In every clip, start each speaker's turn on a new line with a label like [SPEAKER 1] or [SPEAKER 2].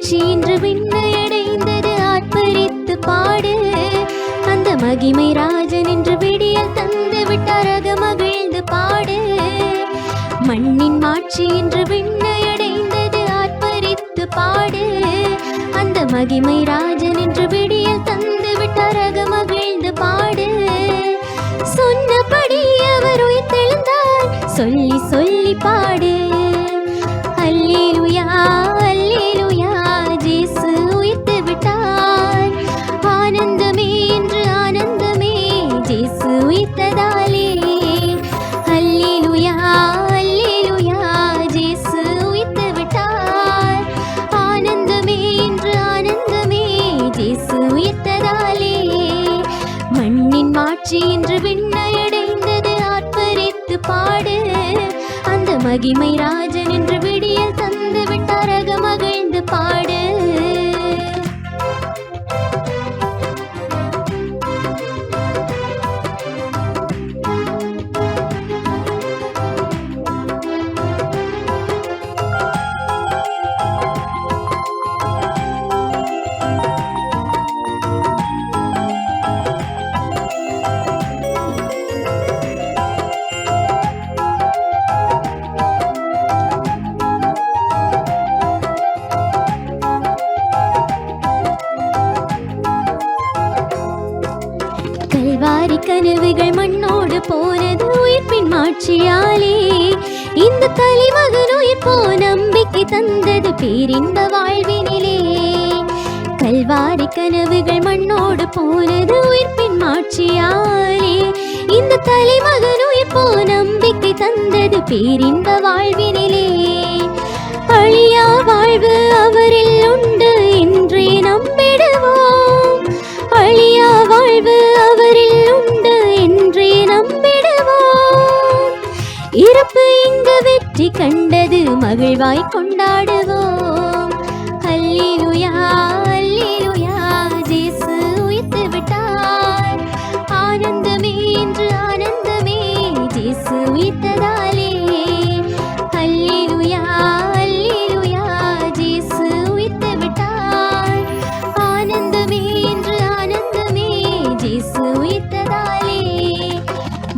[SPEAKER 1] மாட்சி இன்று விண்ணை அடைந்தது ஆர்ப்பரித்து பாடு. அந்த மகிமை ராஜன் என்று விடியல் தந்து விட்டார் மகிழ்ந்து பாடு. மண்ணின் மாட்சி இன்று விண்ணை அடைந்தது ஆர்ப்பரித்து பாடு. அந்த மகிமை ராஜன் என்று விடியல் தந்து விட்டார் மகிழ்ந்து பாடு. சொன்னபடி அவர் உயிர்த்தெழுந்தார் சொல்லி சொல்லி பாடு. அல்லேலூயா அல்லேலூயா இயேசு உயிர்த்து விட்டார். ஆனந்தமே என்று ஆனந்தமே இயேசு உயிர்த்ததாலே. அல்லேலூயா அல்லேலூயா இயேசு உயிர்த்து விட்டார். ஆனந்தமே என்று ஆனந்தமே இயேசு உயிர்த்ததாலே. மண்ணின் மாட்சி இன்று விண்ணை அடைந்தது ஆர்ப்பரித்து பாடு. அந்த மகிமை ராஜன் என்று விடியல் தந்து விட்டார் மகிழ்ந்து பாடு. கல்வாரி கனவுகள் மண்ணோடு போனது உயிர்ப்பின் மாட்சியாலே. இந்த தலைமகன் உயிர் போ நம்பிக்கை தந்தது பேரின்ப வாழ்வினிலே. கல்வாரி கனவுகள் மண்ணோடு போனது உயிர்ப்பின் மாட்சியாலே. இந்த தலைமகன் உயிர் போ நம்பிக்கை தந்தது பேரின்ப வாழ்வினிலே. அழியா வாழ்வு அவரில் உண்டு என்றே நம்பிடுவோம். அழியா வாழ்வு அவரில் உண்டு என்றே நம்பிடுவோம். இறப்பு இங்கு வெற்றி கண்டது மகிழ்வாய் கொண்டாடுவோம். அல்லேலூயா அல்லேலூயா இயேசு உயிர்த்து விட்டார். ஆனந்தமே என்று ஆனந்தமே இயேசு உயிர்த்ததாலே. அல்லேலூயா அல்லேலூயா இயேசு உயிர்த்து விட்டார். ஆனந்தமே என்று ஆனந்தமே இயேசு உயிர்த்ததாலே.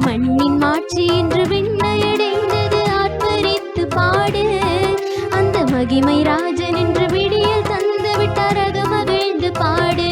[SPEAKER 1] மண்ணின் மாட்சி என்று விண்ணை அடைந்தது ஆர்ப்பரித்து பாடு. அந்த மகிமை ராஜன் என்று விடியல் தந்து விட்டார் மகிழ்ந்து பாடு.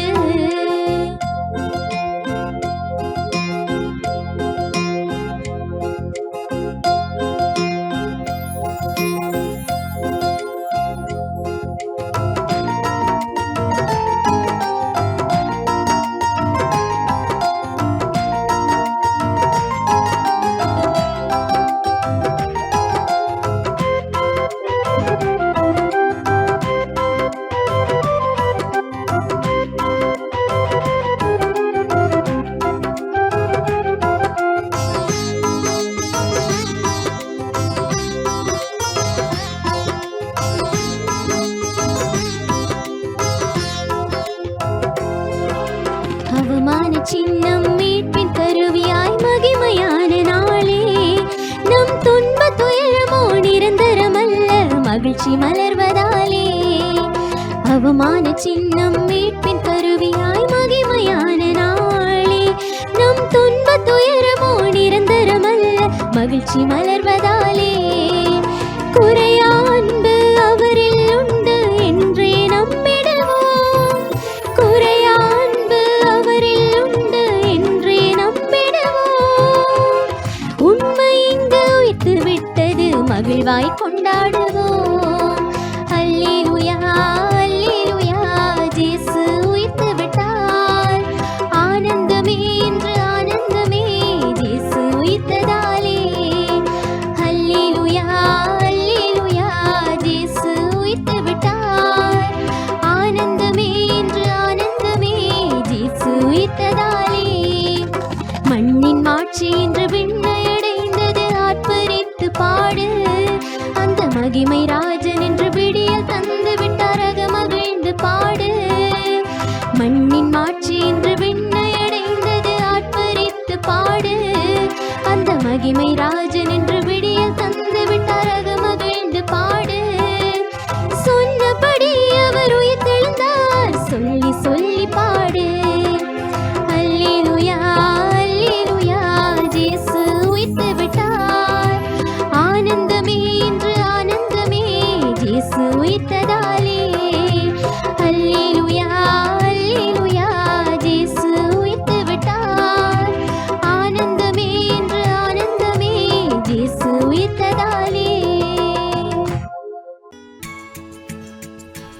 [SPEAKER 1] அவமான சின்னம் மீட்பின் கருவியாய் மகிமையான நாளே. நம் துன்ப துயரமோ நிரந்தரமல்ல மகிழ்ச்சி மலர்வதாலே. அவமான சின்னம் மீட்பின் கருவியாய் மகிமையான நாளே. நம் துன்ப துயரமோ நிரந்தரமல்ல மகிழ்ச்சி மலர்வதாலே. குறையா அன்பு அவரில் உண்டு என்றே நம்பிடுவோம். குறையா அன்பு அவரில் உண்டு என்றே நம்பிடுவோம். உண்மை இங்கு உயிர்த்து விட்டது மகிழ்வாய் கொண்டாடுவோம். அல்லேலூயா அல்லேலூயா இயேசு உயிர்த்து விட்டார். ஆனந்தமே என்று ஆனந்தமே இயேசு உயிர்த்ததாலே. அல்லேலூயா அல்லேலூயா இயேசு உயிர்த்து விட்டார். ஆனந்தமே என்று ஆனந்தமே இயேசு உயிர்த்ததாலே. மண்ணின் மாட்சி இன்று விண்ணை அடைந்தது ஆர்ப்பரித்து பாடு. அந்த மகிமை ராஜன் என்று விடியல் தந்து விட்டார் மகிழ்ந்து பாடு. மண்ணின் மாட்சி இன்று விண்ணை அடைந்தது ஆர்ப்பரித்து பாடு. அந்த மகிமை ராஜன் என்று விடியல் தந்து விட்டார் மகிழ்ந்து பாடு. சொன்னபடி அவர் உயிர்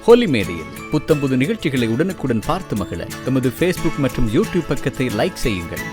[SPEAKER 2] ஹோலி மேடையில் புத்தம்புது நிகழ்ச்சிகளை உடனுக்குடன் பார்த்து மகிழ எமது ஃபேஸ்புக் மற்றும் யூடியூப் பக்கத்தை லைக் செய்யுங்கள்.